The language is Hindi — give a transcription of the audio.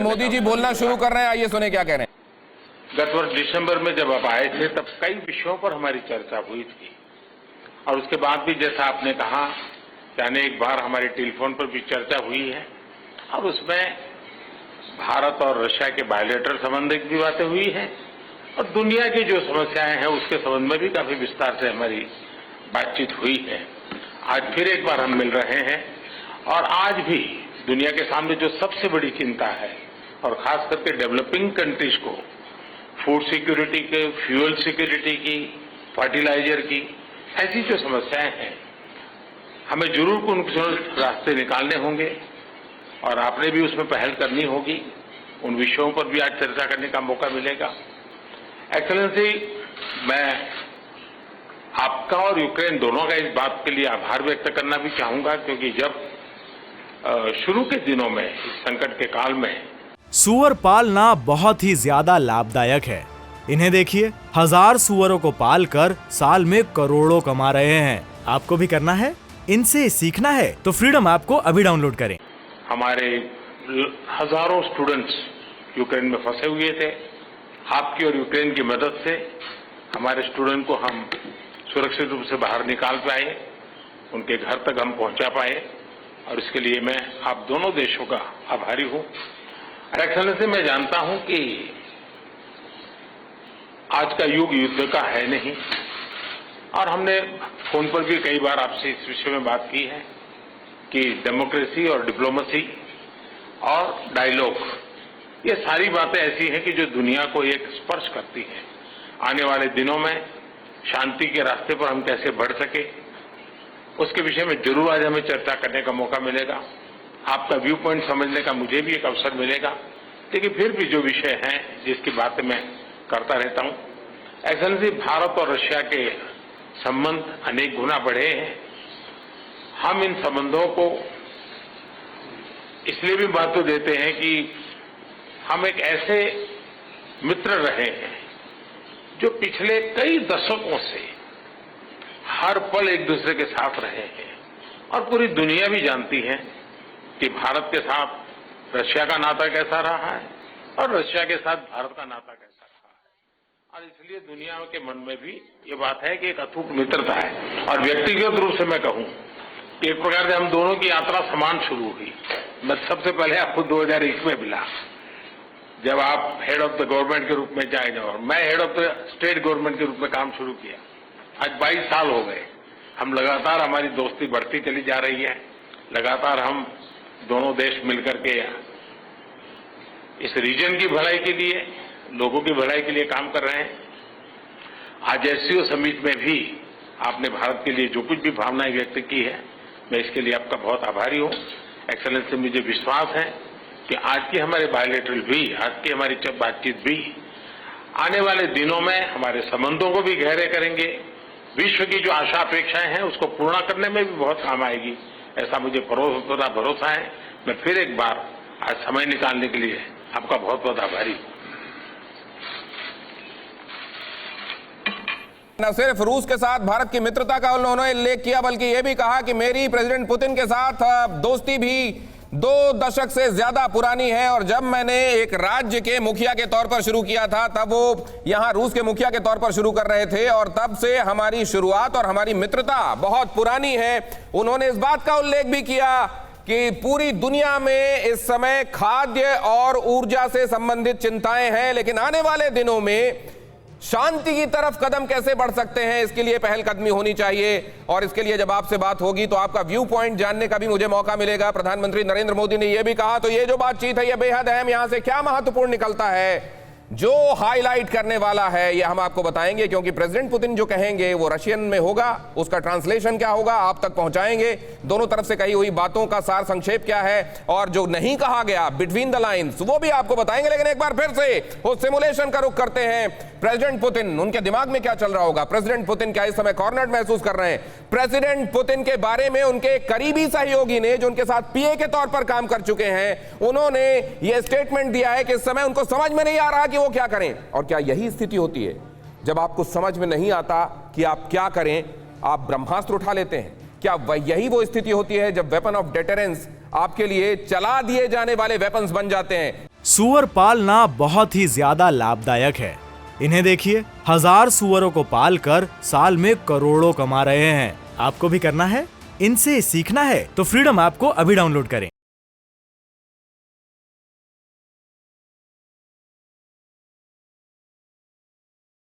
मोदी जी बोलना शुरू कर रहे हैं, आइए सुने क्या कह रहे हैं। गत वर्ष दिसंबर में जब आप आए थे तब कई विषयों पर हमारी चर्चा हुई थी और उसके बाद भी जैसा आपने कहा कि अनेक बार हमारी टेलीफोन पर भी चर्चा हुई है और उसमें भारत और रशिया के बायलैटरल संबंध की भी बातें हुई हैं और दुनिया की जो समस्याएं हैं उसके संबंध में भी काफी विस्तार से हमारी बातचीत हुई है। आज फिर एक बार हम मिल रहे हैं और आज भी दुनिया के सामने जो सबसे बड़ी चिंता है और खास करके डेवलपिंग कंट्रीज को फूड सिक्योरिटी के, फ्यूल सिक्योरिटी की, फर्टिलाइजर की, ऐसी जो समस्याएं हैं हमें जरूर उनके रास्ते निकालने होंगे और आपने भी उसमें पहल करनी होगी। उन विषयों पर भी आज चर्चा करने का मौका मिलेगा। एक्सेलेंसी, मैं आपका और यूक्रेन दोनों का इस बात के लिए आभार व्यक्त करना भी चाहूंगा क्योंकि जब शुरू के दिनों में इस संकट के काल में सूअर पालना बहुत ही ज्यादा लाभदायक है। इन्हें देखिए, 1000 सूअरों को पालकर साल में करोड़ों कमा रहे हैं। आपको भी करना है, इनसे सीखना है तो फ्रीडम ऐप को अभी डाउनलोड करें। हमारे हजारों स्टूडेंट्स यूक्रेन में फंसे हुए थे। आपकी और यूक्रेन की मदद से हमारे स्टूडेंट को हम सुरक्षित रूप से बाहर निकाल पाए, उनके घर तक हम पहुंचा पाए और इसके लिए मैं आप दोनों देशों का आभारी हूं। एक्सेलेंसी, मैं जानता हूं कि आज का युग युद्ध का है नहीं और हमने फोन पर भी कई बार आपसे इस विषय में बात की है कि डेमोक्रेसी और डिप्लोमेसी और डायलॉग, ये सारी बातें ऐसी हैं कि जो दुनिया को एक स्पर्श करती हैं। आने वाले दिनों में शांति के रास्ते पर हम कैसे बढ़ सके उसके विषय में जरूर आज हमें चर्चा करने का मौका मिलेगा। आपका व्यू पॉइंट समझने का मुझे भी एक अवसर मिलेगा। लेकिन फिर भी जो विषय हैं जिसकी बातें मैं करता रहता हूं, एक्सेलेंसी, भारत और रशिया के संबंध अनेक गुना बढ़े हैं। हम इन संबंधों को इसलिए भी महत्व देते हैं कि हम एक ऐसे मित्र रहे हैं जो पिछले कई दशकों से हर पल एक दूसरे के साथ रहे हैं और पूरी दुनिया भी जानती है कि भारत के साथ रशिया का नाता कैसा रहा है और रशिया के साथ भारत का नाता कैसा रहा है। और इसलिए दुनिया के मन में भी ये बात है कि एक अटूट मित्रता है। और व्यक्तिगत रूप से मैं कहूं कि एक प्रकार से हम दोनों की यात्रा समान शुरू हुई। मैं सबसे पहले आपको 2001 में मिला जब आप हेड ऑफ द गवर्नमेंट के रूप में जाए और मैं head of the state government के रूप में काम शुरू किया। आज 22 साल हो गए। हम लगातार, हमारी दोस्ती बढ़ती चली जा रही है। लगातार हम दोनों देश मिलकर के इस रीजन की भलाई के लिए, लोगों की भलाई के लिए काम कर रहे हैं। आज एससीओ समिट में भी आपने भारत के लिए जो कुछ भी भावनाएं व्यक्त की है, मैं इसके लिए आपका बहुत आभारी हूं। एक्सेलेंसी, मुझे विश्वास है कि आज की हमारे बायलैटरल भी, आज की हमारी बातचीत भी आने वाले दिनों में हमारे संबंधों को भी गहरे करेंगे। विश्व की जो आशा अपेक्षाएं हैं उसको पूर्ण करने में भी बहुत काम आएगी, ऐसा मुझे पूरा भरोसा है। मैं फिर एक बार आज समय निकालने के लिए आपका बहुत बहुत आभारी हूं। न सिर्फ रूस के साथ भारत की मित्रता का उन्होंने उल्लेख किया बल्कि यह भी कहा कि मेरी प्रेसिडेंट पुतिन के साथ दोस्ती भी 2 दशक से ज्यादा पुरानी है और जब मैंने एक राज्य के मुखिया के तौर पर शुरू किया था तब वो यहां रूस के मुखिया के तौर पर शुरू कर रहे थे और तब से हमारी शुरुआत और हमारी मित्रता बहुत पुरानी है। उन्होंने इस बात का उल्लेख भी किया कि पूरी दुनिया में इस समय खाद्य और ऊर्जा से संबंधित चिंताएं हैं, लेकिन आने वाले दिनों में शांति की तरफ कदम कैसे बढ़ सकते हैं, इसके लिए पहलकदमी होनी चाहिए। और इसके लिए जब आपसे बात होगी तो आपका व्यू पॉइंट जानने का भी मुझे मौका मिलेगा। प्रधानमंत्री नरेंद्र मोदी ने यह भी कहा, तो ये जो बातचीत है यह बेहद अहम, यहां से क्या महत्वपूर्ण निकलता है, जो हाईलाइट करने वाला है ये हम आपको बताएंगे, क्योंकि प्रेसिडेंट पुतिन जो कहेंगे वो रशियन में होगा, उसका ट्रांसलेशन क्या होगा आप तक पहुंचाएंगे। दोनों तरफ से कही हुई बातों का सार संक्षेप क्या है और जो नहीं कहा गया बिटवीन द लाइन्स वो भी आपको बताएंगे। लेकिन एक बार फिर से वो सिमुलेशन का रुख करते हैं। प्रेसिडेंट पुतिन, उनके दिमाग में क्या चल रहा होगा? प्रेसिडेंट पुतिन क्या इस समय कॉर्नर्ड महसूस कर रहे हैं? प्रेसिडेंट पुतिन के बारे में उनके करीबी सहयोगी ने, जो उनके साथ पीए के तौर पर काम कर चुके हैं, उन्होंने यह स्टेटमेंट दिया है कि इस समय उनको समझ में नहीं आ रहा कि वो क्या करें। और क्या यही स्थिति होती है जब आपको समझ में नहीं आता कि आप क्या करें, आप ब्रह्मास्त्र उठा लेते हैं? क्या यही वो स्थिति होती है जब वेपन ऑफ डेटरेंस आपके लिए चला दिए जाने वाले वेपन्स बन जाते हैं? सुअर पालना बहुत ही ज्यादा लाभदायक है। इन्हें देखिए, 1000 सुअरों को पालकर साल में करोड़ों कमा रहे हैं। आपको भी करना है, इनसे सीखना है तो फ्रीडम ऐप को अभी डाउनलोड करें।